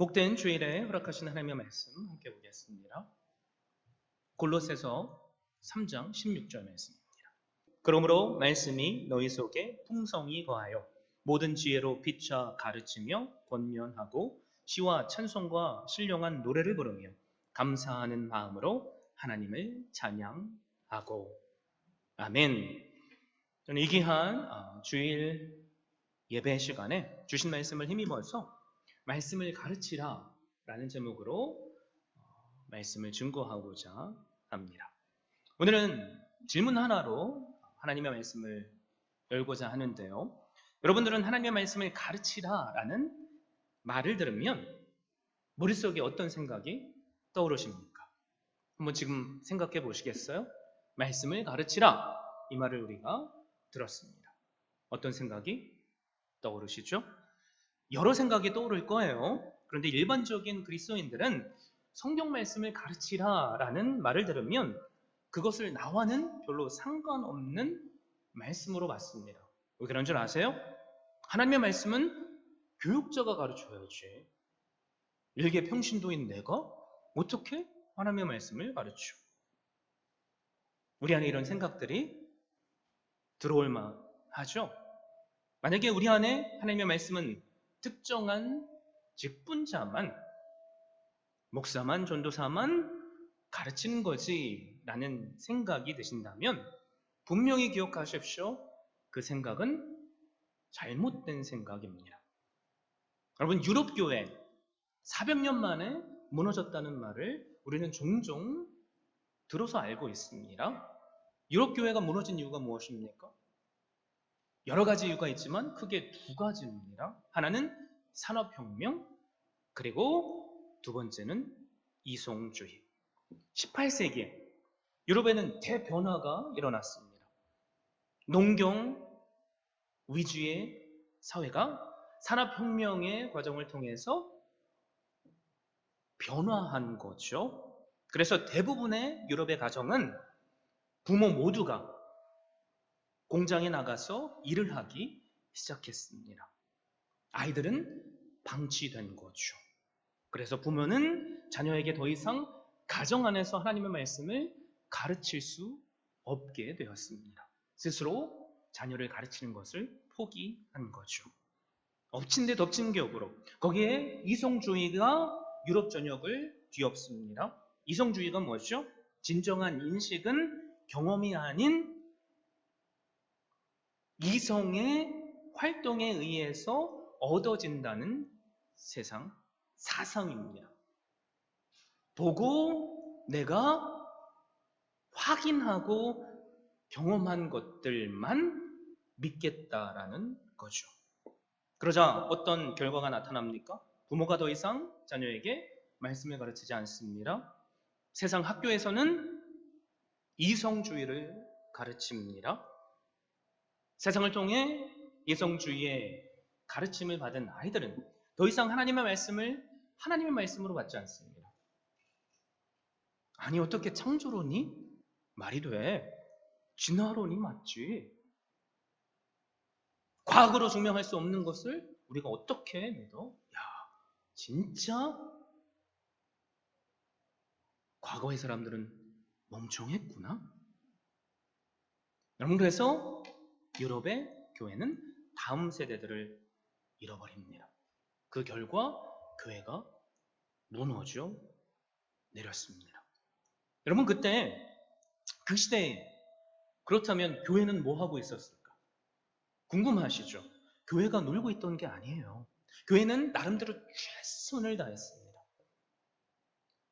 복된 주일에 허락하신 하나님의 말씀 함께 보겠습니다. 골로새서 3장 16절 말씀입니다. 그러므로 말씀이 너희 속에 풍성히 거하여 모든 지혜로 피차 가르치며 권면하고 시와 찬송과 신령한 노래를 부르며 감사하는 마음으로 하나님을 찬양하고. 아멘. 저는 이 귀한 주일 예배 시간에 주신 말씀을 힘입어서 말씀을 가르치라 라는 제목으로 말씀을 증거하고자 합니다. 오늘은 질문 하나로 하나님의 말씀을 열고자 하는데요. 여러분들은 하나님의 말씀을 가르치라 라는 말을 들으면 머릿속에 어떤 생각이 떠오르십니까? 한번 지금 생각해 보시겠어요? 말씀을 가르치라, 이 말을 우리가 들었습니다. 어떤 생각이 떠오르시죠? 여러 생각이 떠오를 거예요. 그런데 일반적인 그리스도인들은 성경 말씀을 가르치라 라는 말을 들으면 그것을 나와는 별로 상관없는 말씀으로 봤습니다. 왜 그런 줄 아세요? 하나님의 말씀은 교육자가 가르쳐야지. 일개 평신도인 내가 어떻게 하나님의 말씀을 가르쳐? 우리 안에 이런 생각들이 들어올 만하죠? 만약에 우리 안에 하나님의 말씀은 특정한 직분자만, 목사만, 전도사만 가르치는 거지 라는 생각이 드신다면 분명히 기억하십시오. 그 생각은 잘못된 생각입니다. 여러분, 유럽교회 400년 만에 무너졌다는 말을 우리는 종종 들어서 알고 있습니다. 유럽교회가 무너진 이유가 무엇입니까? 여러 가지 이유가 있지만 크게 두 가지입니다. 하나는 산업혁명, 그리고 두 번째는 이송주의. 18세기에 유럽에는 대변화가 일어났습니다. 농경 위주의 사회가 산업혁명의 과정을 통해서 변화한 거죠. 그래서 대부분의 유럽의 가정은 부모 모두가 공장에 나가서 일을 하기 시작했습니다. 아이들은 방치된 거죠. 그래서 부모는 자녀에게 더 이상 가정 안에서 하나님의 말씀을 가르칠 수 없게 되었습니다. 스스로 자녀를 가르치는 것을 포기한 거죠. 엎친 데 덮친 격으로. 거기에 이성주의가 유럽 전역을 뒤엎습니다. 이성주의가 뭐죠? 진정한 인식은 경험이 아닌 이성의 활동에 의해서 얻어진다는 세상 사상입니다. 보고 내가 확인하고 경험한 것들만 믿겠다라는 거죠. 그러자 어떤 결과가 나타납니까? 부모가 더 이상 자녀에게 말씀을 가르치지 않습니다. 세상 학교에서는 이성주의를 가르칩니다. 세상을 통해 이성주의의 가르침을 받은 아이들은 더 이상 하나님의 말씀을 하나님의 말씀으로 받지 않습니다. 아니, 어떻게 창조론이 말이 돼? 진화론이 맞지. 과학으로 증명할 수 없는 것을 우리가 어떻게 믿어? 야, 진짜 과거의 사람들은 멍청했구나. 여러분, 그래서 유럽의 교회는 다음 세대들을 잃어버립니다. 그 결과 교회가 무너져 내렸습니다. 여러분, 그때 그 시대에 그렇다면 교회는 뭐 하고 있었을까? 궁금하시죠? 교회가 놀고 있던 게 아니에요. 교회는 나름대로 최선을 다했습니다.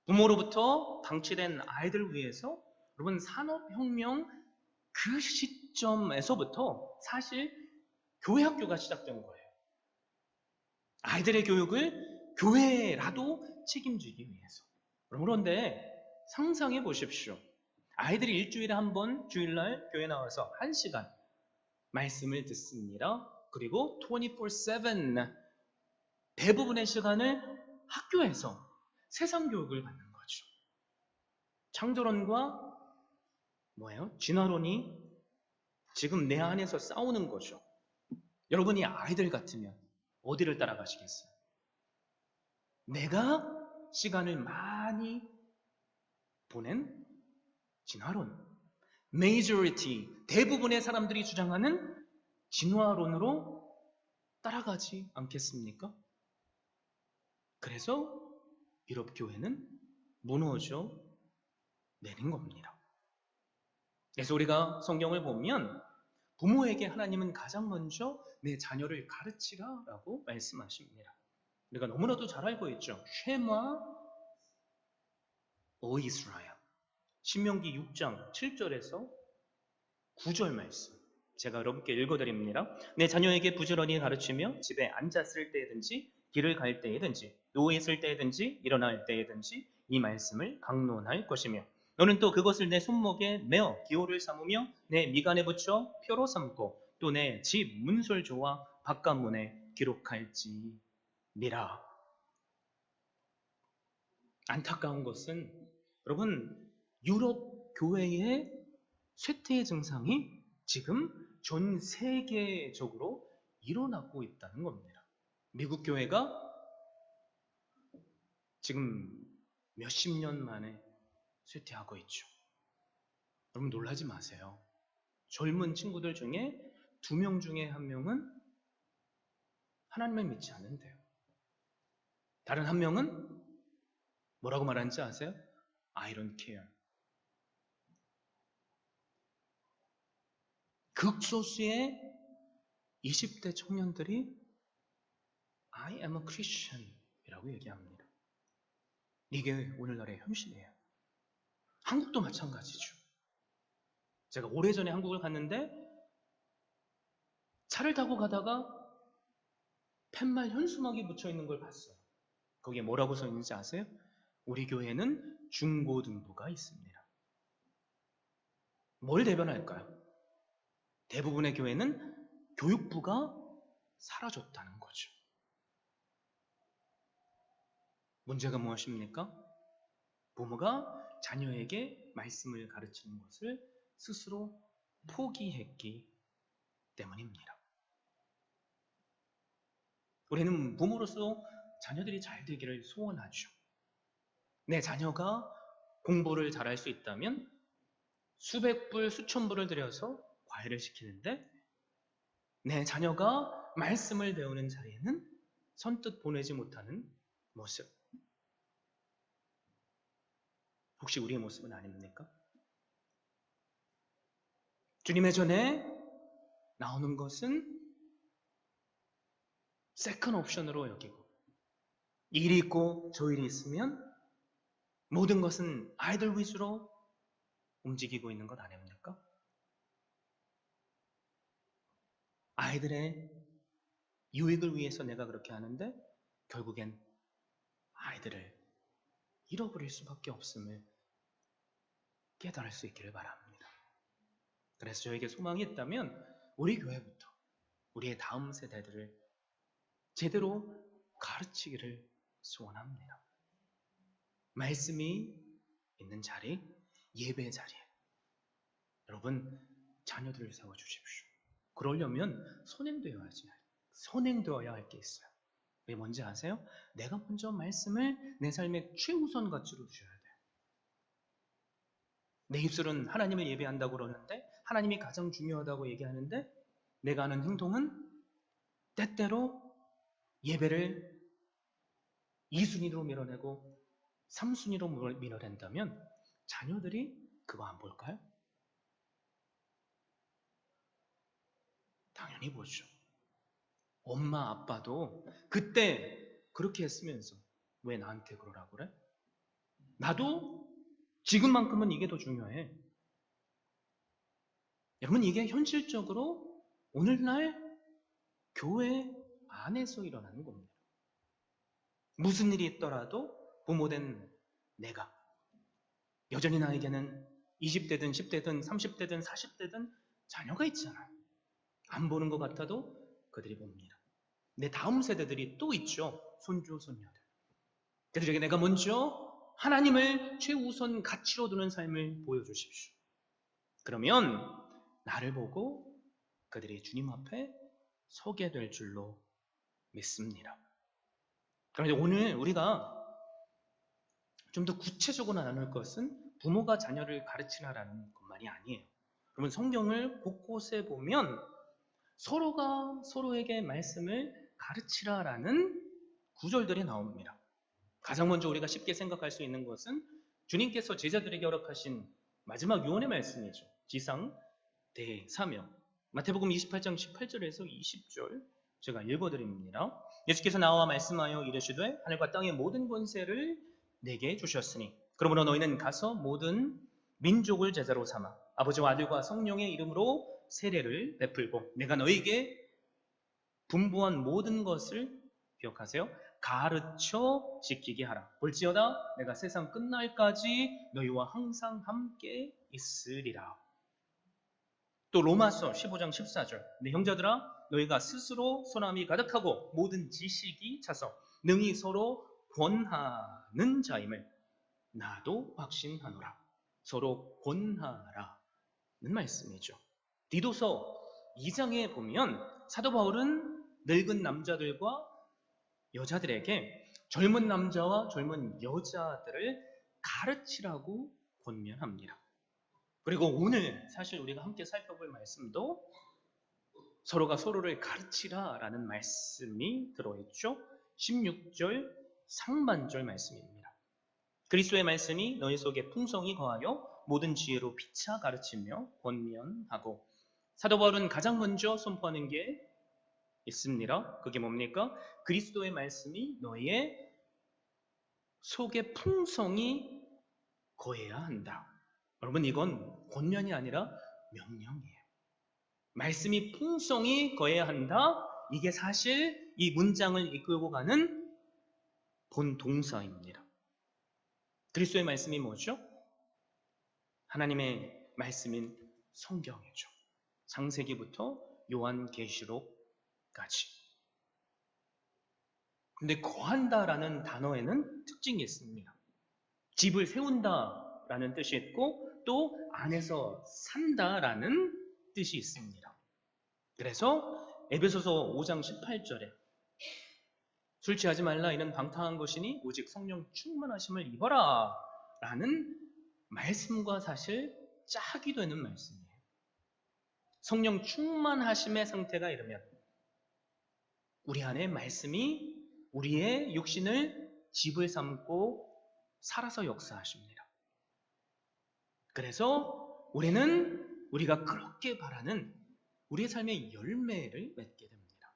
부모로부터 방치된 아이들을 위해서 여러분, 산업혁명 그 시점에서부터 사실 교회 학교가 시작된 거예요. 아이들의 교육을 교회라도 책임지기 위해서. 그런데 상상해 보십시오. 아이들이 일주일에 한 번 주일날 교회 나와서 1시간 말씀을 듣습니다. 그리고 24/7 대부분의 시간을 학교에서 세상 교육을 받는 거죠. 창조론과 뭐예요? 진화론이 지금 내 안에서 싸우는 거죠. 여러분이 아이들 같으면 어디를 따라가시겠어요? 내가 시간을 많이 보낸 진화론, majority, 대부분의 사람들이 주장하는 진화론으로 따라가지 않겠습니까? 그래서 유럽 교회는 무너져 내린 겁니다. 그래서 우리가 성경을 보면 부모에게 하나님은 가장 먼저 내 자녀를 가르치라라고 말씀하십니다. 우리가 너무나도 잘 알고 있죠. 쉐마 오 이스라엘. 신명기 6장 7절에서 9절 말씀. 제가 여러분께 읽어드립니다. 내 자녀에게 부지런히 가르치며 집에 앉았을 때든지 길을 갈 때에든지 누워 있을 때든지 일어날 때든지 이 말씀을 강론할 것이며 너는 또 그것을 내 손목에 메어 기호를 삼으며 내 미간에 붙여 표로 삼고 또 내 집 문설조와 바깥문에 기록할지니라. 안타까운 것은 여러분 유럽 교회의 쇠퇴의 증상이 지금 전 세계적으로 일어나고 있다는 겁니다. 미국 교회가 지금 몇십 년 만에 쇠퇴하고 있죠. 여러분 놀라지 마세요. 젊은 친구들 중에 2명 중에 1명은 하나님을 믿지 않는데요. 다른 1명은 뭐라고 말하는지 아세요? I don't care. 극소수의 20대 청년들이 I am a Christian 이라고 얘기합니다. 이게 오늘날의 현실이에요. 한국도 마찬가지죠. 제가 오래전에 한국을 갔는데 차를 타고 가다가 팻말 현수막이 붙여있는 걸 봤어요. 거기에 뭐라고 써 있는지 아세요? 우리 교회는 중고등부가 있습니다. 뭘 대변할까요? 대부분의 교회는 교육부가 사라졌다는 거죠. 문제가 무엇입니까? 부모가 자녀에게 말씀을 가르치는 것을 스스로 포기했기 때문입니다. 우리는 부모로서 자녀들이 잘 되기를 소원하죠. 내 자녀가 공부를 잘할 수 있다면 수백 불, 수천 불을 들여서 과외를 시키는데 내 자녀가 말씀을 배우는 자리에는 선뜻 보내지 못하는 모습. 혹시 우리의 모습은 아닙니까? 주님의 전에 나오는 것은 세컨 옵션으로 여기고 이 일이 있고 저 일이 있으면 모든 것은 아이들 위주로 움직이고 있는 것 아닙니까? 아이들의 유익을 위해서 내가 그렇게 하는데 결국엔 아이들을 잃어버릴 수밖에 없음을 깨달을 수 있기를 바랍니다. 그래서 저에게 소망이 있다면 우리 교회부터 우리의 다음 세대들을 제대로 가르치기를 소원합니다. 말씀이 있는 자리, 예배 자리에 여러분 자녀들을 세워주십시오. 그러려면 선행되어야 할 게 있어요. 왜 뭔지 아세요? 내가 먼저 말씀을 내 삶의 최우선 가치로 두셔야 돼요. 내 입술은 하나님을 예배한다고 그러는데 하나님이 가장 중요하다고 얘기하는데 내가 하는 행동은 때때로 예배를 2순위로 밀어내고 3순위로 밀어낸다면 자녀들이 그거 안 볼까요? 당연히 보죠. 엄마 아빠도 그때 그렇게 했으면서 왜 나한테 그러라고 그래? 나도 지금만큼은 이게 더 중요해. 여러분 이게 현실적으로 오늘날 교회 안에서 일어나는 겁니다. 무슨 일이 있더라도 부모된 내가 여전히 나에게는 20대든 10대든 30대든 40대든 자녀가 있잖아요. 안 보는 것 같아도 그들이 봅니다. 내 다음 세대들이 또 있죠. 손주, 손녀들. 그들에게 내가 먼저 하나님을 최우선 가치로 두는 삶을 보여주십시오. 그러면 나를 보고 그들이 주님 앞에 서게 될 줄로 믿습니다. 그런데 오늘 우리가 좀 더 구체적으로 나눌 것은 부모가 자녀를 가르치라라는 것만이 아니에요. 여러분 성경을 곳곳에 보면 서로가 서로에게 말씀을 가르치라라는 구절들이 나옵니다. 가장 먼저 우리가 쉽게 생각할 수 있는 것은 주님께서 제자들에게 허락하신 마지막 유언의 말씀이죠. 지상 대사명. 마태복음 28장 18절에서 20절 제가 읽어드립니다. 예수께서 나와 말씀하여 이르시되 하늘과 땅의 모든 권세를 내게 주셨으니 그러므로 너희는 가서 모든 민족을 제자로 삼아 아버지와 아들과 성령의 이름으로 세례를 베풀고 내가 너희에게 분부한 모든 것을 기억하세요. 가르쳐 지키게 하라. 볼지어다 내가 세상 끝날까지 너희와 항상 함께 있으리라. 또 로마서 15장 14절 내 형제들아 너희가 스스로 소남이 가득하고 모든 지식이 차서 능히 서로 권하는 자임을 나도 확신하노라. 서로 권하라는 말씀이죠. 디도서 2장에 보면 사도 바울은 늙은 남자들과 여자들에게 젊은 남자와 젊은 여자들을 가르치라고 권면합니다. 그리고 오늘 사실 우리가 함께 살펴볼 말씀도 서로가 서로를 가르치라라는 말씀이 들어있죠. 16절 상반절 말씀입니다. 그리스도의 말씀이 너희 속에 풍성히 거하여 모든 지혜로 피차 가르치며 권면하고 사도 바울은 가장 먼저 선포하는 게 있습니다. 그게 뭡니까? 그리스도의 말씀이 너희의 속에 풍성히 거해야 한다. 여러분 이건 권면이 아니라 명령이에요. 말씀이 풍성히 거해야 한다. 이게 사실 이 문장을 이끌고 가는 본 동사입니다. 그리스도의 말씀이 뭐죠? 하나님의 말씀인 성경이죠. 창세기부터 요한계시록까지. 근데 거한다라는 단어에는 특징이 있습니다. 집을 세운다라는 뜻이 있고 또 안에서 산다라는 뜻이 있습니다. 그래서 에베소서 5장 18절에 술 취하지 말라 이는 방탕한 것이니 오직 성령 충만하심을 입어라 라는 말씀과 사실 짝이 되는 말씀이에요. 성령 충만하심의 상태가 이르면 우리 안에 말씀이 우리의 육신을 집을 삼고 살아서 역사하십니다. 그래서 우리는 우리가 그렇게 바라는 우리의 삶의 열매를 맺게 됩니다.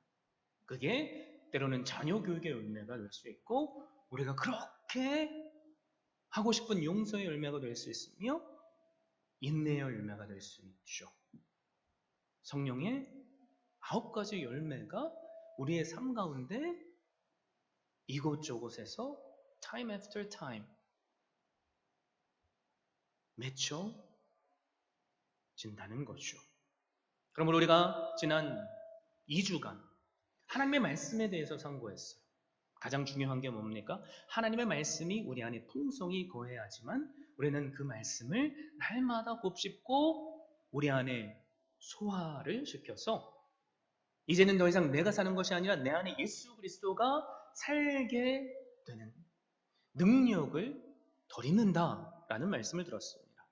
그게 때로는 자녀 교육의 열매가 될 수 있고 우리가 그렇게 하고 싶은 용서의 열매가 될 수 있으며 인내의 열매가 될 수 있죠. 성령의 9가지 열매가 우리의 삶 가운데 이곳저곳에서 time after time 맺혀진다는 거죠. 그러므로 우리가 지난 2주간 하나님의 말씀에 대해서 상고했어요. 가장 중요한 게 뭡니까? 하나님의 말씀이 우리 안에 풍성히 거해야지만 우리는 그 말씀을 날마다 곱씹고 우리 안에 소화를 시켜서 이제는 더 이상 내가 사는 것이 아니라 내 안에 예수 그리스도가 살게 되는 능력을 덧입는다라는 말씀을 들었습니다.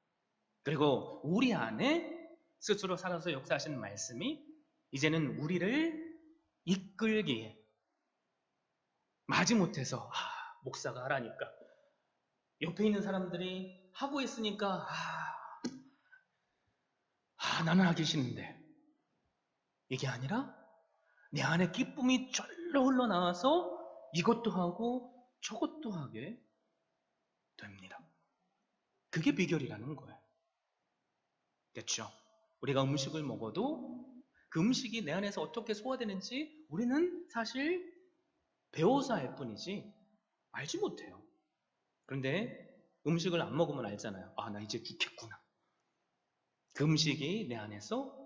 그리고 우리 안에 스스로 살아서 역사하시는 말씀이 이제는 우리를 이끌기에 마지못해서 목사가 하라니까 옆에 있는 사람들이 하고 있으니까 나는 하기 싫은데 이게 아니라 내 안에 기쁨이 절로 흘러나와서 이것도 하고 저것도 하게 됩니다. 그게 비결이라는 거예요. 됐죠? 우리가 음식을 먹어도 그 음식이 내 안에서 어떻게 소화되는지 우리는 사실 배워서 알 뿐이지 알지 못해요. 그런데 음식을 안 먹으면 알잖아요. 나 이제 죽겠구나. 그 음식이 내 안에서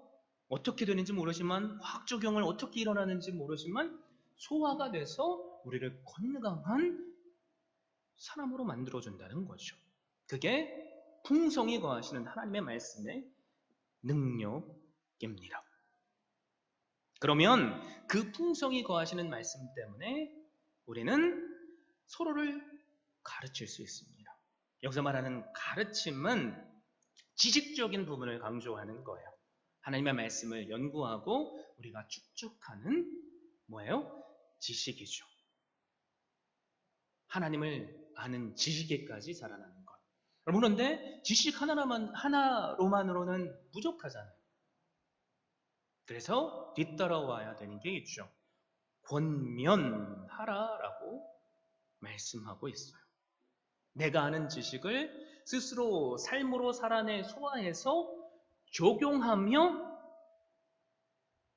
어떻게 되는지 모르지만 화학적용을 어떻게 일어나는지 모르지만 소화가 돼서 우리를 건강한 사람으로 만들어준다는 거죠. 그게 풍성히 거하시는 하나님의 말씀의 능력입니다. 그러면 그 풍성히 거하시는 말씀 때문에 우리는 서로를 가르칠 수 있습니다. 여기서 말하는 가르침은 지식적인 부분을 강조하는 거예요. 하나님의 말씀을 연구하고 우리가 축적하는 뭐예요? 지식이죠. 하나님을 아는 지식에까지 자라나는 것. 그런데 지식 하나로만으로는 부족하잖아요. 그래서 뒤따라와야 되는 게 있죠. 권면하라라고 말씀하고 있어요. 내가 아는 지식을 스스로 삶으로 살아내 소화해서 적용하며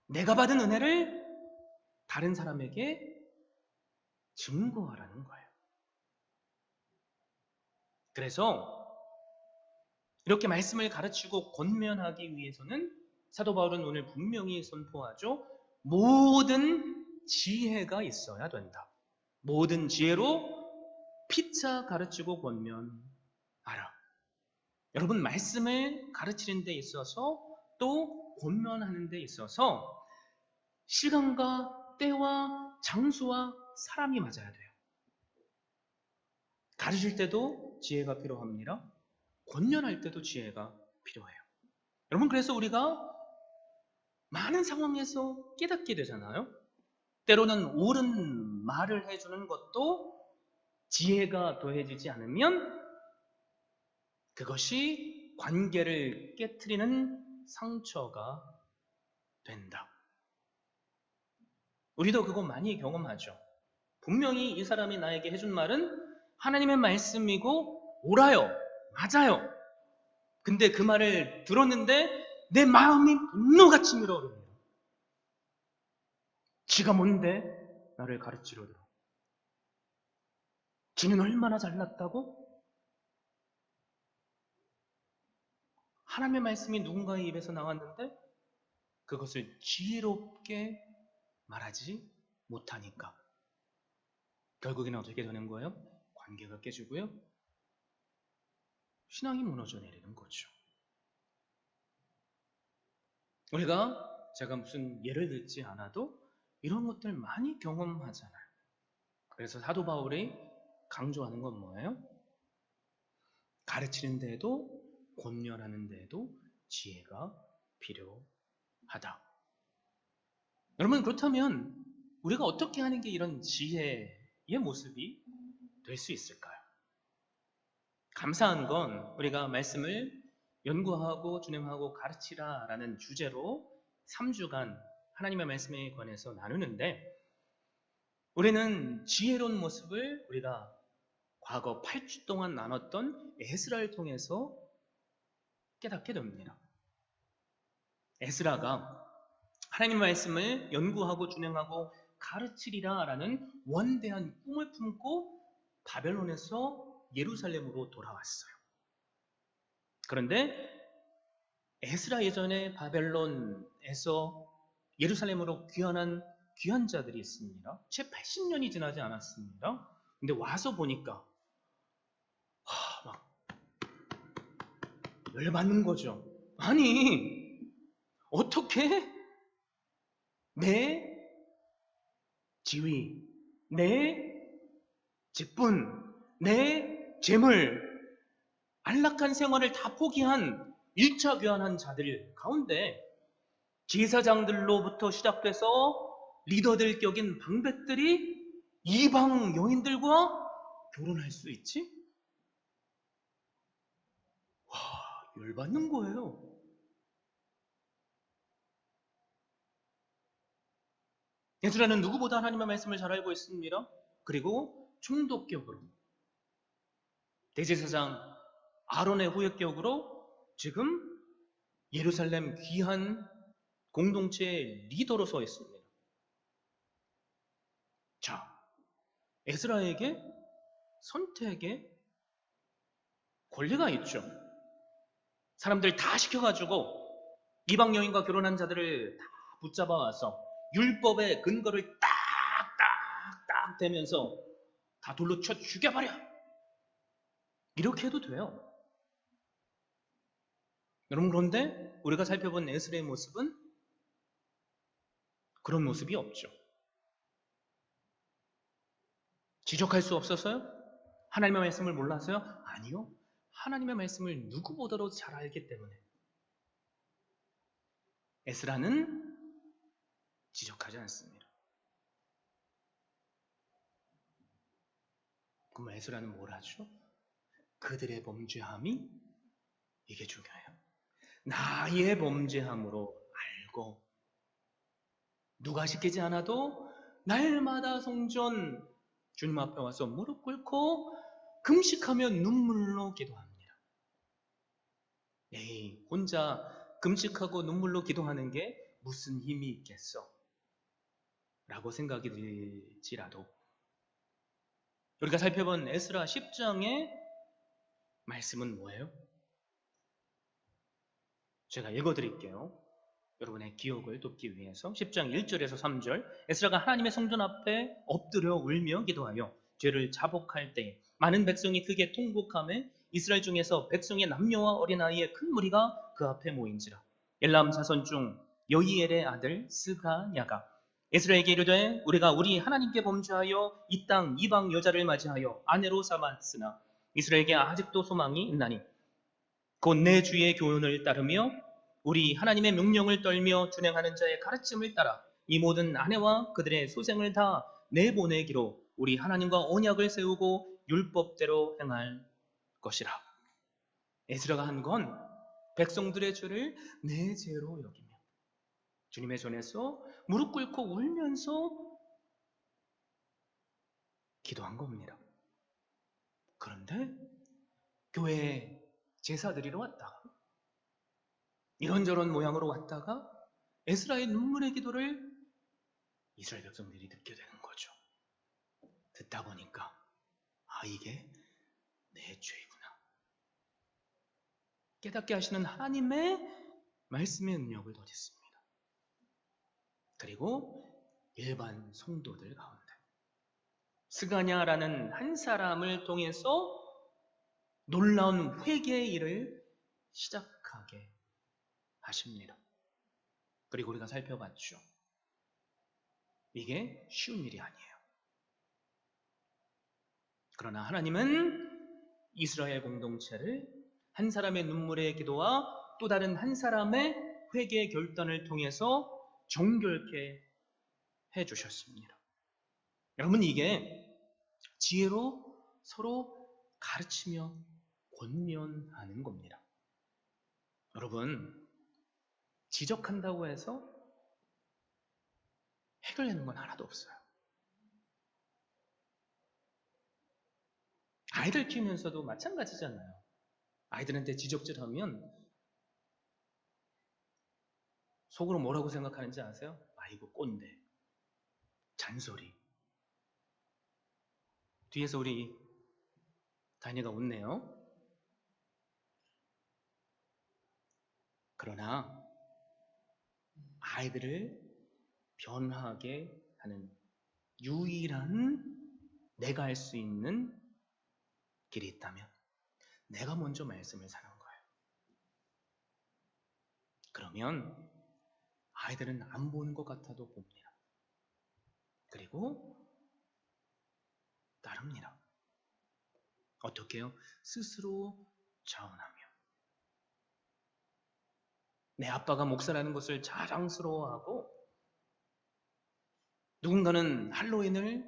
내가 받은 은혜를 다른 사람에게 증거하라는 거예요. 그래서 이렇게 말씀을 가르치고 권면하기 위해서는 사도 바울은 오늘 분명히 선포하죠. 모든 지혜가 있어야 된다. 모든 지혜로 피차 가르치고 권면하라. 여러분, 말씀을 가르치는 데 있어서 또 권면하는 데 있어서 시간과 때와 장소와 사람이 맞아야 돼요. 가르칠 때도 지혜가 필요합니다. 권면할 때도 지혜가 필요해요. 여러분, 그래서 우리가 많은 상황에서 깨닫게 되잖아요. 때로는 옳은 말을 해주는 것도 지혜가 더해지지 않으면 그것이 관계를 깨트리는 상처가 된다. 우리도 그거 많이 경험하죠. 분명히 이 사람이 나에게 해준 말은 하나님의 말씀이고 옳아요. 맞아요. 근데 그 말을 들었는데 내 마음이 분노같이 밀어오릅니다. 지가 뭔데 나를 가르치려 들어. 지는 얼마나 잘났다고? 하나님의 말씀이 누군가의 입에서 나왔는데 그것을 지혜롭게 말하지 못하니까 결국에는 어떻게 되는 거예요? 관계가 깨지고요. 신앙이 무너져 내리는 거죠. 제가 무슨 예를 들지 않아도 이런 것들 많이 경험하잖아요. 그래서 사도 바울이 강조하는 건 뭐예요? 가르치는 데에도 권면하는 데에도 지혜가 필요하다. 여러분, 그렇다면 우리가 어떻게 하는 게 이런 지혜의 모습이 될 수 있을까요? 감사한 건 우리가 말씀을 연구하고 준행하고 가르치라라는 주제로 3주간 하나님의 말씀에 관해서 나누는데 우리는 지혜로운 모습을 우리가 과거 8주 동안 나눴던 에스라를 통해서 깨닫게 됩니다. 에스라가 하나님의 말씀을 연구하고 준행하고 가르치리라라는 원대한 꿈을 품고 바벨론에서 예루살렘으로 돌아왔어요. 그런데 에스라 예전에 바벨론에서 예루살렘으로 귀환한 귀환자들이 있습니다. 채 80년이 지나지 않았습니다. 근데 와서 보니까 막 열받는 거죠. 아니, 어떻게 내 지위, 내 직분, 내 재물, 안락한 생활을 다 포기한 1차 귀환한 자들 가운데 제사장들로부터 시작돼서 리더들 격인 방백들이 이방 여인들과 결혼할 수 있지? 와, 열받는 거예요. 에스라는 누구보다 하나님의 말씀을 잘 알고 있습니다. 그리고 총독격으로 대제사장 아론의 후예격으로 지금 예루살렘 귀한 공동체의 리더로 서 있습니다. 자, 에스라에게 선택의 권리가 있죠. 사람들 다 시켜가지고 이방 여인과 결혼한 자들을 다 붙잡아 와서 율법의 근거를 딱딱딱 대면서 다 돌로 쳐 죽여버려. 이렇게 해도 돼요. 여러분, 그런데 우리가 살펴본 에스라의 모습은 그런 모습이 없죠. 지적할 수 없어서요? 하나님의 말씀을 몰라서요? 아니요. 하나님의 말씀을 누구보다도 잘 알기 때문에 에스라는 지적하지 않습니다. 그럼 에스라는 뭘 하죠? 그들의 범죄함이 이게 중요해요. 나의 범죄함으로 알고 누가 시키지 않아도 날마다 성전 주님 앞에 와서 무릎 꿇고 금식하며 눈물로 기도합니다. 에이, 혼자 금식하고 눈물로 기도하는 게 무슨 힘이 있겠어? 라고 생각이 들지라도 우리가 살펴본 에스라 10장의 말씀은 뭐예요? 제가 읽어드릴게요. 여러분의 기억을 돕기 위해서 10장 1절에서 3절 에스라가 하나님의 성전 앞에 엎드려 울며 기도하여 죄를 자복할 때 많은 백성이 크게 통곡하며 이스라엘 중에서 백성의 남녀와 어린아이의 큰 무리가 그 앞에 모인지라. 엘람 자손 중 여이엘의 아들 스가냐가 에스라에게 이르되 우리가 우리 하나님께 범죄하여 이 땅 이방 여자를 맞이하여 아내로 삼았으나 이스라엘에게 아직도 소망이 있나니 곧 내 주의 교훈을 따르며 우리 하나님의 명령을 떨며 준행하는 자의 가르침을 따라 이 모든 아내와 그들의 소생을 다 내보내기로 우리 하나님과 언약을 세우고 율법대로 행할 것이라. 에스라가 한 건 백성들의 죄를 내 죄로 여기며 주님의 전에서 무릎 꿇고 울면서 기도한 겁니다. 그런데 교회에 제사 드리러 왔다가 이런저런 모양으로 왔다가 에스라의 눈물의 기도를 이스라엘 백성들이 듣게 되는 거죠. 듣다 보니까 이게 내 죄구나. 깨닫게 하시는 하나님의 말씀의 능력을 더했습니다. 그리고 일반 성도들 가운데 스가냐라는 한 사람을 통해서 놀라운 회개의 일을 시작하게 하십니다. 그리고 우리가 살펴봤죠. 이게 쉬운 일이 아니에요. 그러나 하나님은 이스라엘 공동체를 한 사람의 눈물의 기도와 또 다른 한 사람의 회개의 결단을 통해서 정결케 해주셨습니다. 여러분, 이게 지혜로 서로 가르치며 권면하는 겁니다. 여러분, 지적한다고 해서 해결되는 건 하나도 없어요. 아이들 키우면서도 마찬가지잖아요. 아이들한테 지적질하면 속으로 뭐라고 생각하는지 아세요? 아이고 꼰대, 잔소리. 뒤에서 우리 다니가 웃네요. 그러나 아이들을 변화하게 하는 유일한 내가 할 수 있는 길이 있다면 내가 먼저 말씀을 사는 거예요. 그러면 아이들은 안 보는 것 같아도 봅니다. 그리고 따릅니다. 어떻게 해요? 스스로 자원하며. 내 아빠가 목사라는 것을 자랑스러워하고 누군가는 할로윈을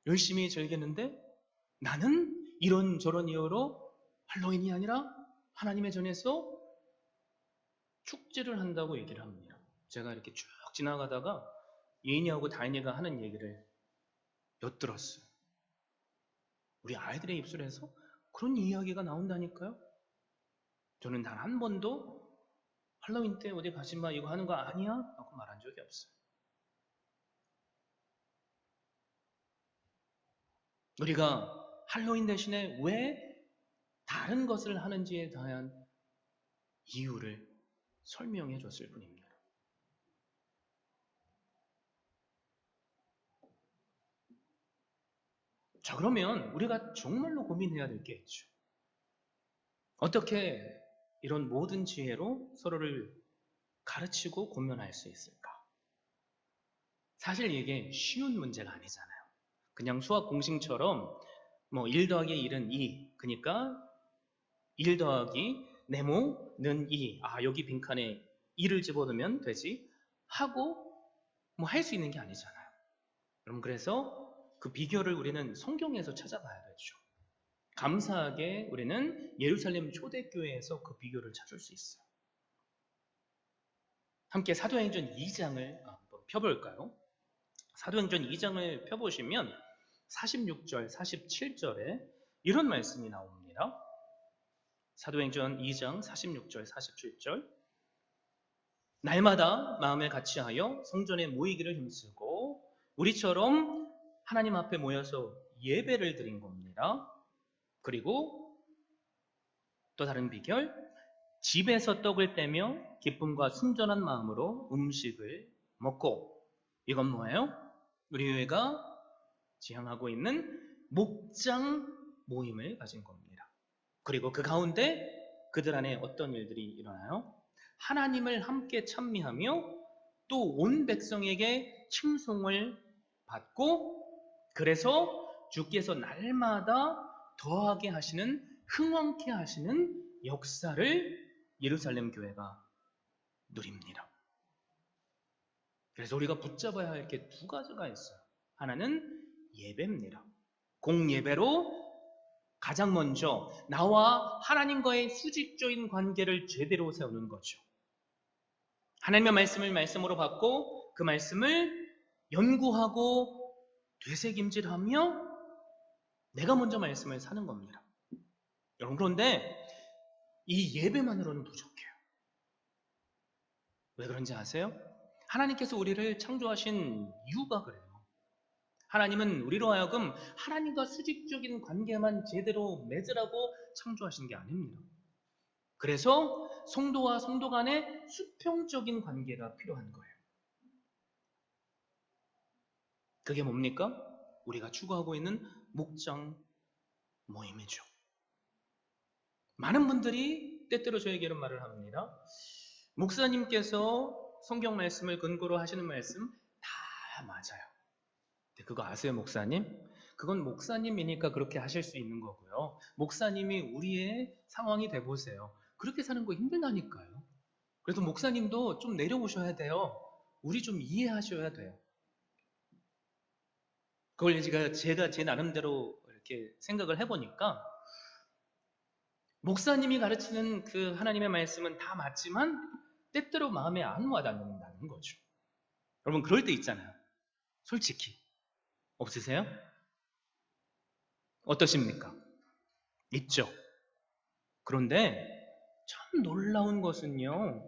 열심히 즐기는데 나는 이런저런 이유로 할로윈이 아니라 하나님의 전에서 축제를 한다고 얘기를 합니다. 제가 이렇게 쭉 지나가다가 예인이하고 다인이가 하는 얘기를 엿들었어요. 우리 아이들의 입술에서 그런 이야기가 나온다니까요. 저는 단 한 번도 할로윈 때 어디 가지 마 이거 하는 거 아니야? 라고 말한 적이 없어요. 우리가 할로윈 대신에 왜 다른 것을 하는지에 대한 이유를 설명해 줬을 뿐입니다. 자, 그러면 우리가 정말로 고민해야 될 게 있죠. 어떻게 이런 모든 지혜로 서로를 가르치고 권면할 수 있을까? 사실 이게 쉬운 문제가 아니잖아요. 그냥 수학 공식처럼 뭐 1 더하기 1은 2. 그러니까 1 더하기 네모는 2. 아, 여기 빈칸에 2를 집어넣으면 되지. 하고 뭐 할 수 있는 게 아니잖아요. 여러분, 그래서 그 비결을 우리는 성경에서 찾아봐야 되죠. 감사하게 우리는 예루살렘 초대교회에서 그 비결을 찾을 수 있어요. 함께 사도행전 2장을 한번 펴볼까요? 사도행전 2장을 펴보시면 46절, 47절에 이런 말씀이 나옵니다. 사도행전 2장 46절, 47절. 날마다 마음을 같이하여 성전에 모이기를 힘쓰고 우리처럼 하나님 앞에 모여서 예배를 드린 겁니다. 그리고 또 다른 비결, 집에서 떡을 떼며 기쁨과 순전한 마음으로 음식을 먹고. 이건 뭐예요? 우리 교회가 지향하고 있는 목장 모임을 가진 겁니다. 그리고 그 가운데 그들 안에 어떤 일들이 일어나요? 하나님을 함께 찬미하며 또 온 백성에게 칭송을 받고, 그래서 주께서 날마다 더하게 하시는, 흥왕케 하시는 역사를 예루살렘 교회가 누립니다. 그래서 우리가 붙잡아야 할 게 두 가지가 있어요. 하나는 예배입니다. 공예배로 가장 먼저 나와 하나님과의 수직적인 관계를 제대로 세우는 거죠. 하나님의 말씀을 말씀으로 받고 그 말씀을 연구하고 되새김질하며 내가 먼저 말씀을 사는 겁니다. 여러분, 그런데 이 예배만으로는 부족해요. 왜 그런지 아세요? 하나님께서 우리를 창조하신 이유가 그래요. 하나님은 우리로 하여금 하나님과 수직적인 관계만 제대로 맺으라고 창조하신 게 아닙니다. 그래서 성도와 성도 간의 수평적인 관계가 필요한 거예요. 그게 뭡니까? 우리가 추구하고 있는 목장 모임이죠. 많은 분들이 때때로 저에게 이런 말을 합니다. 목사님께서 성경 말씀을 근거로 하시는 말씀 다 맞아요. 근데 그거 아세요, 목사님? 그건 목사님이니까 그렇게 하실 수 있는 거고요. 목사님이 우리의 상황이 돼보세요. 그렇게 사는 거 힘들다니까요. 그래서 목사님도 좀 내려오셔야 돼요. 우리 좀 이해하셔야 돼요. 그걸 제가 제 나름대로 이렇게 생각을 해보니까 목사님이 가르치는 그 하나님의 말씀은 다 맞지만 때때로 마음에 안 와닿는다는 거죠. 여러분, 그럴 때 있잖아요. 솔직히. 없으세요? 어떠십니까? 있죠. 그런데 참 놀라운 것은요,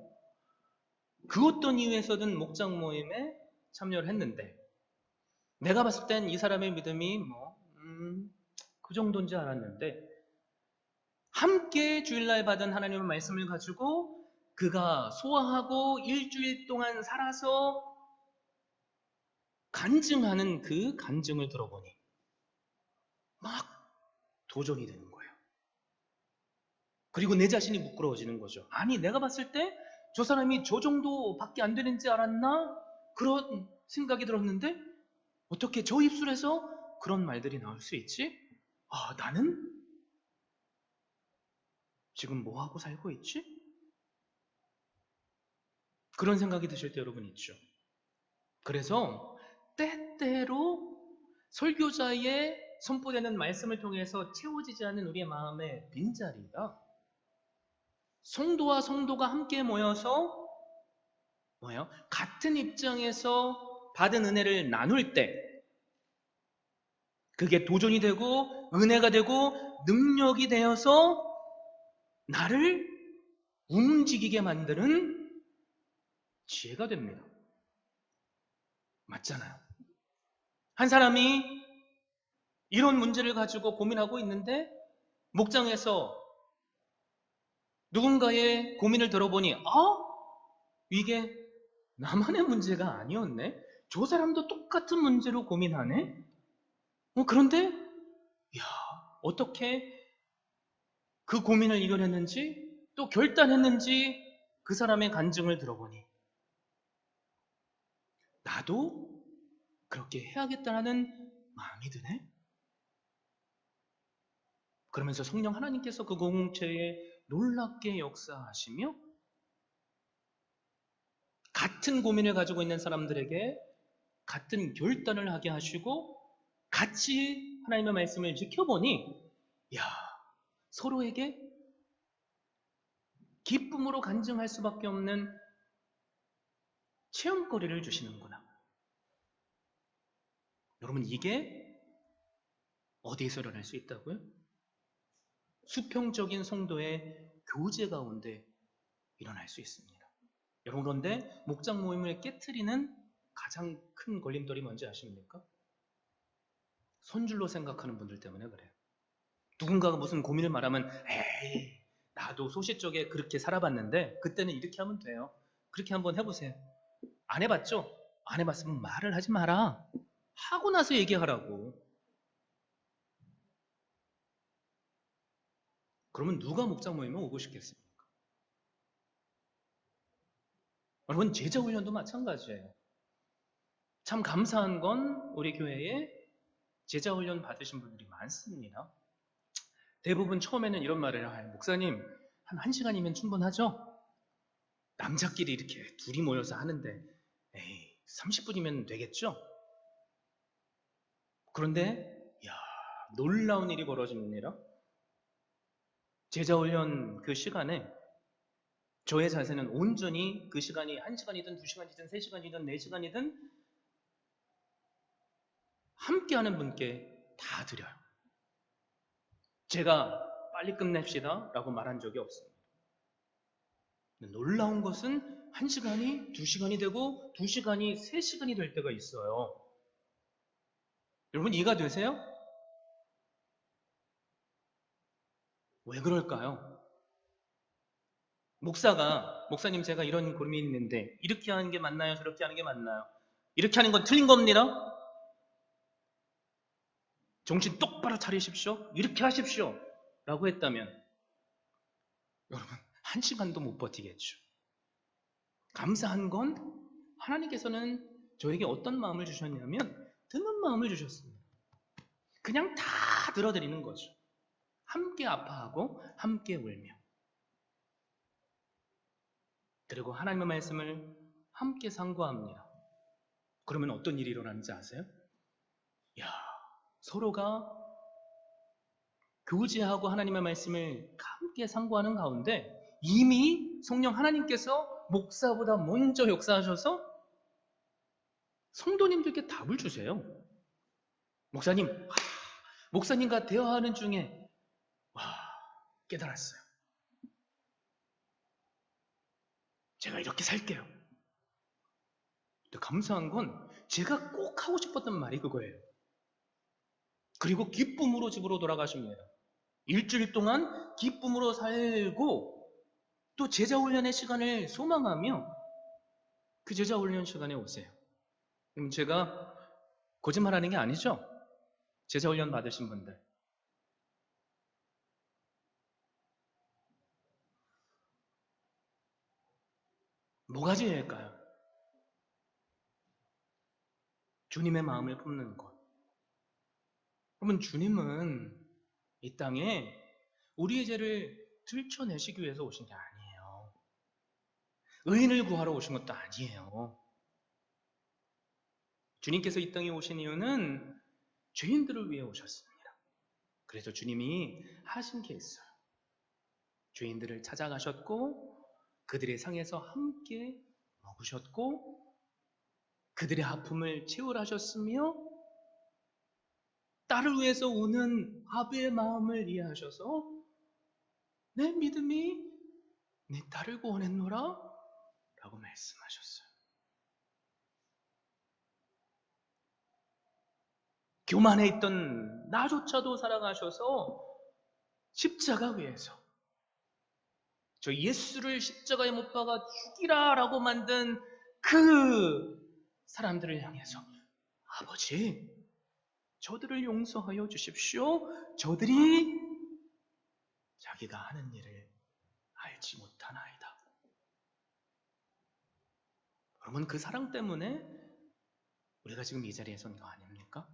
그 어떤 이유에서든 목장 모임에 참여를 했는데 내가 봤을 땐 이 사람의 믿음이 그 정도인지 알았는데 함께 주일날 받은 하나님의 말씀을 가지고 그가 소화하고 일주일 동안 살아서 간증하는 그 간증을 들어보니 막 도전이 되는 거예요. 그리고 내 자신이 부끄러워지는 거죠. 아니, 내가 봤을 때 저 사람이 저 정도밖에 안 되는지 알았나? 그런 생각이 들었는데 어떻게 저 입술에서 그런 말들이 나올 수 있지? 아, 나는 지금 뭐 하고 살고 있지? 그런 생각이 드실 때 여러분 있죠. 그래서 때때로 설교자의 선포되는 말씀을 통해서 채워지지 않는 우리의 마음의 빈자리가 성도와 성도가 함께 모여서 뭐예요? 같은 입장에서 받은 은혜를 나눌 때 그게 도전이 되고 은혜가 되고 능력이 되어서 나를 움직이게 만드는 지혜가 됩니다. 맞잖아요. 한 사람이 이런 문제를 가지고 고민하고 있는데 목장에서 누군가의 고민을 들어보니 이게 나만의 문제가 아니었네? 저 사람도 똑같은 문제로 고민하네? 그런데 야, 어떻게 그 고민을 이겨냈는지 또 결단했는지 그 사람의 간증을 들어보니 나도 그렇게 해야겠다는 마음이 드네? 그러면서 성령 하나님께서 그 공동체에 놀랍게 역사하시며 같은 고민을 가지고 있는 사람들에게 같은 결단을 하게 하시고 같이 하나님의 말씀을 지켜보니 야, 서로에게 기쁨으로 간증할 수밖에 없는 체험거리를 주시는구나. 여러분, 이게 어디에서 일어날 수 있다고요? 수평적인 성도의 교제 가운데 일어날 수 있습니다. 여러분, 그런데 목장 모임을 깨트리는 가장 큰 걸림돌이 뭔지 아십니까? 손줄로 생각하는 분들 때문에 그래요. 누군가가 무슨 고민을 말하면 에이, 나도 소시 쪽에 그렇게 살아봤는데 그때는 이렇게 하면 돼요. 그렇게 한번 해보세요. 안 해봤죠? 안 해봤으면 말을 하지 마라. 하고 나서 얘기하라고. 그러면 누가 목장 모임에 오고 싶겠습니까? 여러분, 제자 훈련도 마찬가지예요. 참 감사한 건 우리 교회에 제자 훈련 받으신 분들이 많습니다. 대부분 처음에는 이런 말을 해요. 목사님, 한 1시간이면 충분하죠? 남자끼리 이렇게 둘이 모여서 하는데 에이, 30분이면 되겠죠? 그런데 야, 놀라운 일이 벌어집니다. 제자훈련 그 시간에 저의 자세는 온전히 그 시간이 1시간이든 2시간이든 3시간이든 4시간이든 함께하는 분께 다 드려요. 제가 빨리 끝냅시다 라고 말한 적이 없습니다. 놀라운 것은 1시간이 2시간이 되고 2시간이 3시간이 될 때가 있어요. 여러분, 이해가 되세요? 왜 그럴까요? 목사님 제가 이런 고민이 있는데 이렇게 하는 게 맞나요? 저렇게 하는 게 맞나요? 이렇게 하는 건 틀린 겁니다. 정신 똑바로 차리십시오. 이렇게 하십시오. 라고 했다면 여러분, 1시간도 못 버티겠죠. 감사한 건 하나님께서는 저에게 어떤 마음을 주셨냐면 듣는 마음을 주셨습니다. 그냥 다 들어드리는 거죠. 함께 아파하고 함께 울며 그리고 하나님의 말씀을 함께 상고합니다. 그러면 어떤 일이 일어나는지 아세요? 야, 서로가 교제하고 하나님의 말씀을 함께 상고하는 가운데 이미 성령 하나님께서 목사보다 먼저 역사하셔서 성도님들께 답을 주세요. 목사님과 대화하는 중에 와, 깨달았어요. 제가 이렇게 살게요. 근데 감사한 건 제가 꼭 하고 싶었던 말이 그거예요. 그리고 기쁨으로 집으로 돌아가십니다. 일주일 동안 기쁨으로 살고 또 제자훈련의 시간을 소망하며 그 제자훈련 시간에 오세요. 그럼 제가 거짓말하는 게 아니죠? 제자훈련 받으신 분들. 뭐가 제일까요? 주님의 마음을 품는 것. 그러면 주님은 이 땅에 우리의 죄를 들춰내시기 위해서 오신 게 아니에요. 의인을 구하러 오신 것도 아니에요. 주님께서 이 땅에 오신 이유는 죄인들을 위해 오셨습니다. 그래서 주님이 하신 게 있어요. 죄인들을 찾아가셨고 그들의 상에서 함께 먹으셨고 그들의 아픔을 채울하셨으며 딸을 위해서 우는 아버의 마음을 이해하셔서 내 믿음이 내 딸을 구원했노라 라고 말씀하셨어요. 교만해 있던 나조차도 살아가셔서 십자가 위에서 저 예수를 십자가에 못 박아 죽이라 라고 만든 그 사람들을 향해서 아버지, 저들을 용서하여 주십시오. 저들이 자기가 하는 일을 알지 못하나이다. 여러분, 그 사랑 때문에 우리가 지금 이 자리에 선 거 아닙니까?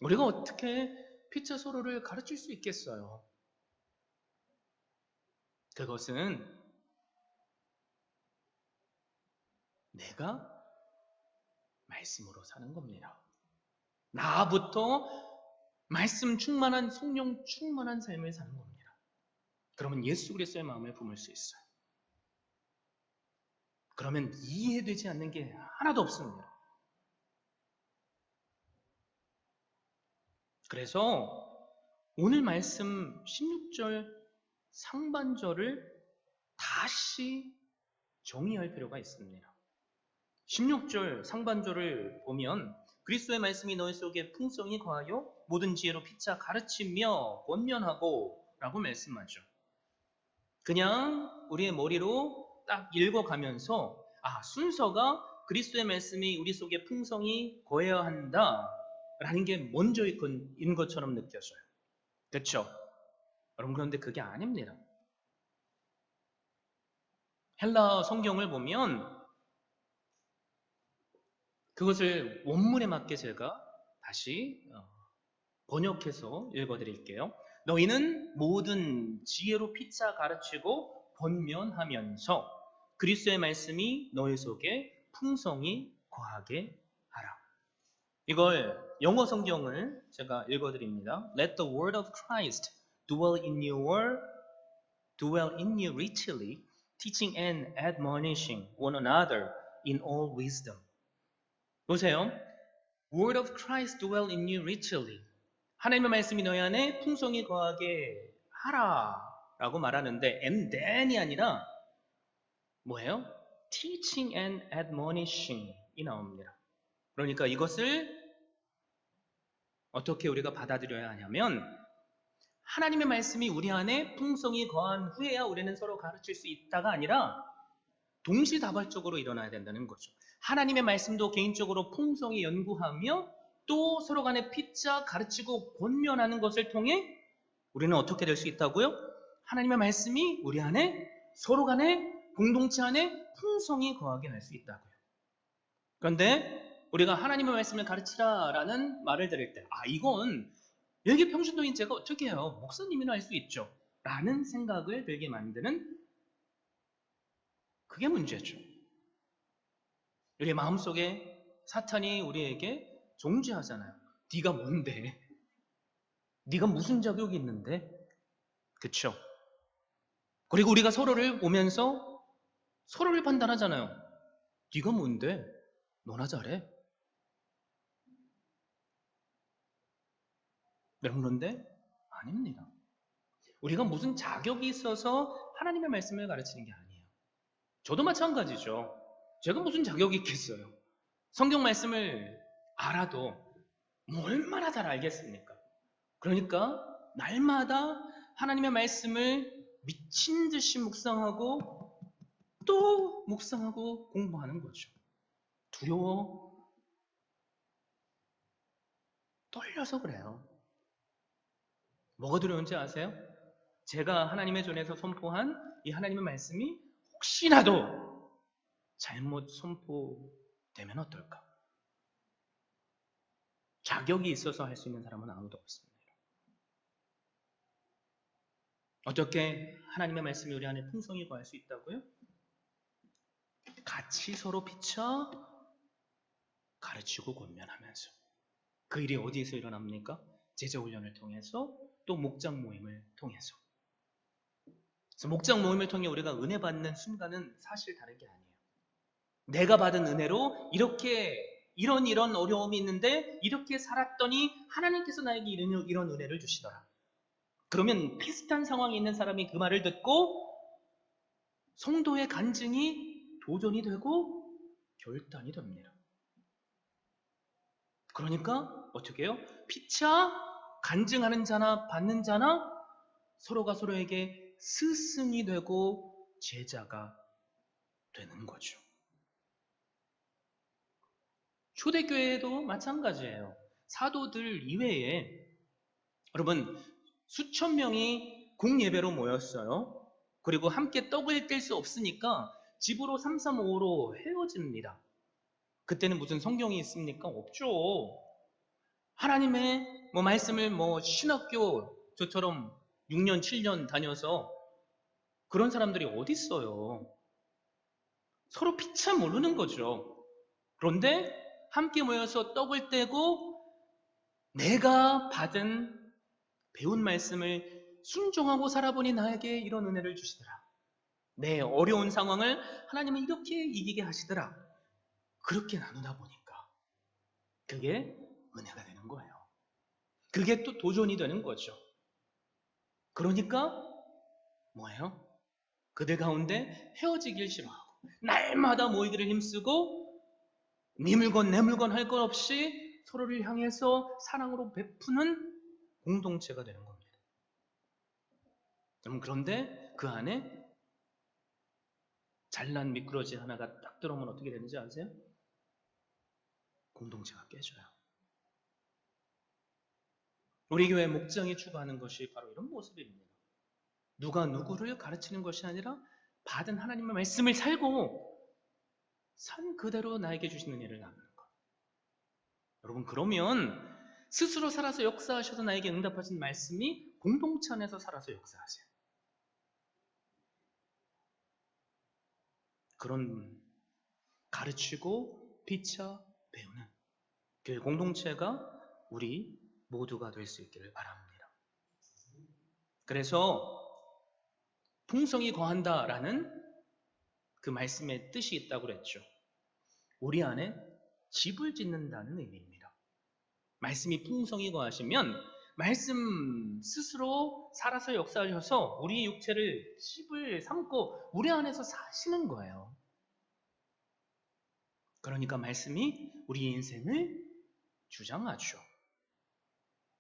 우리가 어떻게 피차 서로를 가르칠 수 있겠어요? 그것은 내가 말씀으로 사는 겁니다. 나부터 말씀 충만한 성령 충만한 삶을 사는 겁니다. 그러면 예수 그리스도의 마음을 품을 수 있어요. 그러면 이해되지 않는 게 하나도 없습니다. 그래서 오늘 말씀 16절 상반절을 다시 정의할 필요가 있습니다. 16절 상반절을 보면 그리스도의 말씀이 너희 속에 풍성히 거하여 모든 지혜로 피차 가르치며 권면하고 라고 말씀하죠. 그냥 우리의 머리로 딱 읽어가면서 순서가 그리스도의 말씀이 우리 속에 풍성히 거해야 한다 라는 게 먼저 인 것처럼 느껴져요. 그렇죠? 여러분 그런데 그게 아닙니다. 헬라 성경을 보면 그것을 원문에 맞게 제가 다시 번역해서 읽어드릴게요. 너희는 모든 지혜로 피차 가르치고 권면하면서 그리스도의 말씀이 너희 속에 풍성히 거하게 하라. 이걸 영어 성경을 제가 읽어드립니다. Let the word of Christ dwell in you richly, teaching and admonishing one another in all wisdom. 보세요. Word of Christ dwell in you richly. 하나님의 말씀이 너희 안에 풍성히 거하게 하라 라고 말하는데 and then이 아니라 뭐예요? Teaching and admonishing 이 나옵니다. 그러니까 이것을 어떻게 우리가 받아들여야 하냐면 하나님의 말씀이 우리 안에 풍성히 거한 후에야 우리는 서로 가르칠 수 있다가 아니라 동시다발적으로 일어나야 된다는 거죠. 하나님의 말씀도 개인적으로 풍성히 연구하며 또 서로 간에 피차 가르치고 권면하는 것을 통해 우리는 어떻게 될 수 있다고요? 하나님의 말씀이 우리 안에 서로 간에 공동체 안에 풍성히 거하게 할 수 있다고요. 그런데 우리가 하나님의 말씀을 가르치라라는 말을 들을 때 이건 여기 평신도인 제가 어떻게 해요? 목사님이나 할 수 있죠. 라는 생각을 들게 만드는 그게 문제죠. 우리 마음속에 사탄이 우리에게 종지하잖아요. 네가 뭔데? 네가 무슨 자격이 있는데? 그쵸? 그리고 우리가 서로를 보면서 서로를 판단하잖아요. 네가 뭔데? 너나 잘해? 여러분 그런데 아닙니다. 우리가 무슨 자격이 있어서 하나님의 말씀을 가르치는 게 아니에요. 저도 마찬가지죠. 제가 무슨 자격이 있겠어요. 성경 말씀을 알아도 뭐 얼마나 잘 알겠습니까? 그러니까 날마다 하나님의 말씀을 미친 듯이 묵상하고 또 묵상하고 공부하는 거죠. 두려워, 떨려서 그래요. 뭐가 두려운지 아세요? 제가 하나님의 전에서 선포한 이 하나님의 말씀이 혹시라도 잘못 선포되면 어떨까? 자격이 있어서 할 수 있는 사람은 아무도 없습니다. 어떻게 하나님의 말씀이 우리 안에 풍성히 거할 수 있다고요? 같이 서로 피차 가르치고 권면하면서. 그 일이 어디에서 일어납니까? 제자훈련을 통해서 또 목장 모임을 통해서. 그래서 목장 모임을 통해 우리가 은혜 받는 순간은 사실 다른 게 아니에요. 내가 받은 은혜로 이런 어려움이 있는데 이렇게 살았더니 하나님께서 나에게 이런 은혜를 주시더라. 그러면 비슷한 상황에 있는 사람이 그 말을 듣고 성도의 간증이 도전이 되고 결단이 됩니다. 그러니까 어떻게 해요? 피차 간증하는 자나 받는 자나 서로가 서로에게 스승이 되고 제자가 되는 거죠. 초대교회도 마찬가지예요. 사도들 이외에 여러분 수천 명이 공예배로 모였어요. 그리고 함께 떡을 뗄 수 없으니까 집으로 335로 헤어집니다. 그때는 무슨 성경이 있습니까? 없죠. 하나님의 말씀을 신학교 저처럼 6년, 7년 다녀서 그런 사람들이 어디 있어요? 서로 피차 모르는 거죠. 그런데 함께 모여서 떡을 떼고 내가 배운 말씀을 순종하고 살아보니 나에게 이런 은혜를 주시더라. 내 어려운 상황을 하나님은 이렇게 이기게 하시더라. 그렇게 나누다 보니까 그게 은혜가 되는 거예요. 그게 또 도전이 되는 거죠. 그러니까 뭐예요? 그들 가운데 헤어지길 싫어하고 날마다 모이기를 힘쓰고 네 물건 내 물건 할 것 없이 서로를 향해서 사랑으로 베푸는 공동체가 되는 겁니다. 그런데 그 안에 잘난 미꾸라지 하나가 딱 들어오면 어떻게 되는지 아세요? 공동체가 깨져요. 우리 교회 목장이 추구하는 것이 바로 이런 모습입니다. 누가 누구를 가르치는 것이 아니라 받은 하나님의 말씀을 살고 산 그대로 나에게 주시는 은혜를 나누는 것. 여러분, 그러면 스스로 살아서 역사하셔서 나에게 응답하신 말씀이 공동체 안에서 살아서 역사하세요. 그런 가르치고 피차 배우는 교회 공동체가 우리 모두가 될 수 있기를 바랍니다. 그래서 풍성이 거한다라는 그 말씀의 뜻이 있다고 그랬죠. 우리 안에 집을 짓는다는 의미입니다. 말씀이 풍성이 거하시면 말씀 스스로 살아서 역사하셔서 우리 육체를 집을 삼고 우리 안에서 사시는 거예요. 그러니까 말씀이 우리 인생을 주장하죠.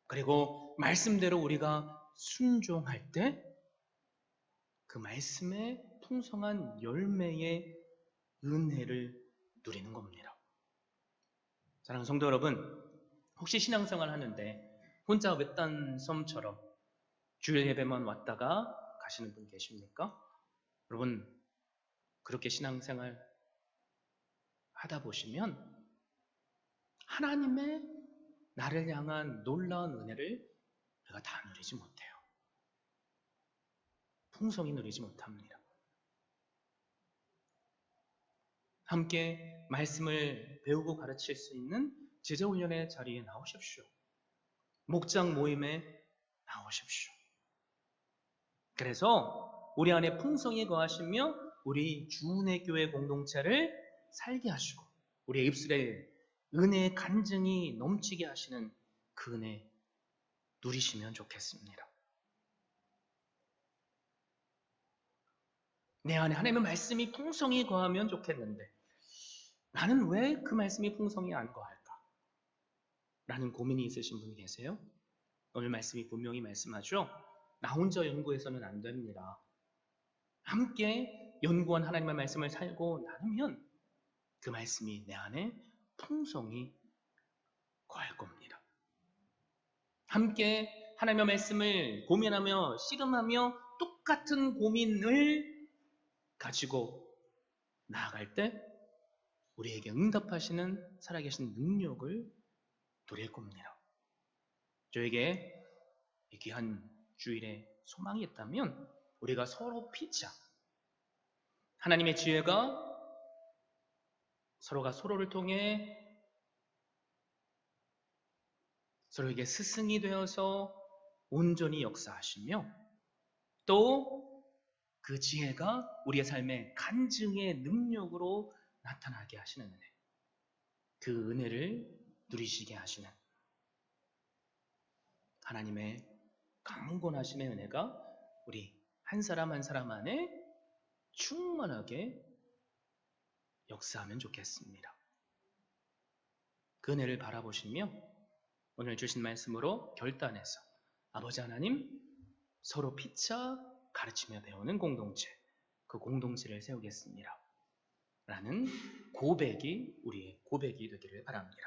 그리고 말씀대로 우리가 순종할 때 그 말씀의 풍성한 열매의 은혜를 누리는 겁니다. 사랑하는 성도 여러분, 혹시 신앙생활 하는데 혼자 외딴 섬처럼 주일 예배만 왔다가 가시는 분 계십니까? 여러분, 그렇게 신앙생활 하다 보시면 하나님의 나를 향한 놀라운 은혜를 우리가 다 누리지 못해요. 풍성히 누리지 못합니다. 함께 말씀을 배우고 가르칠 수 있는 제자훈련의 자리에 나오십시오. 목장 모임에 나오십시오. 그래서 우리 안에 풍성이 거하시며 우리 주은혜 교회 공동체를 살게 하시고 우리의 입술에 은혜의 간증이 넘치게 하시는 그 은혜 누리시면 좋겠습니다. 내 안에 하나님의 말씀이 풍성히 거하면 좋겠는데 나는 왜 그 말씀이 풍성히 안 거할까? 라는 고민이 있으신 분이 계세요? 오늘 말씀이 분명히 말씀하죠. 나 혼자 연구해서는 안 됩니다. 함께 연구한 하나님의 말씀을 살고 나누면 그 말씀이 내 안에 풍성히 거할 겁니다. 함께 하나님의 말씀을 고민하며 씨름하며 똑같은 고민을 가지고 나아갈 때 우리에게 응답하시는 살아계신 능력을 누릴 겁니다. 저에게 이 귀한 주일에 소망이 있다면 우리가 서로 피차 하나님의 지혜가 서로가 서로를 통해 서로에게 스승이 되어서 온전히 역사하시며 또 그 지혜가 우리의 삶의 간증의 능력으로 나타나게 하시는 은혜, 그 은혜를 누리시게 하시는 하나님의 강권하심의 은혜가 우리 한 사람 한 사람 안에 충만하게 역사하면 좋겠습니다. 그 은혜를 바라보시며 오늘 주신 말씀으로 결단해서 아버지 하나님 서로 피차 가르치며 배우는 공동체, 그 공동체를 세우겠습니다. 라는 고백이 우리의 고백이 되기를 바랍니다.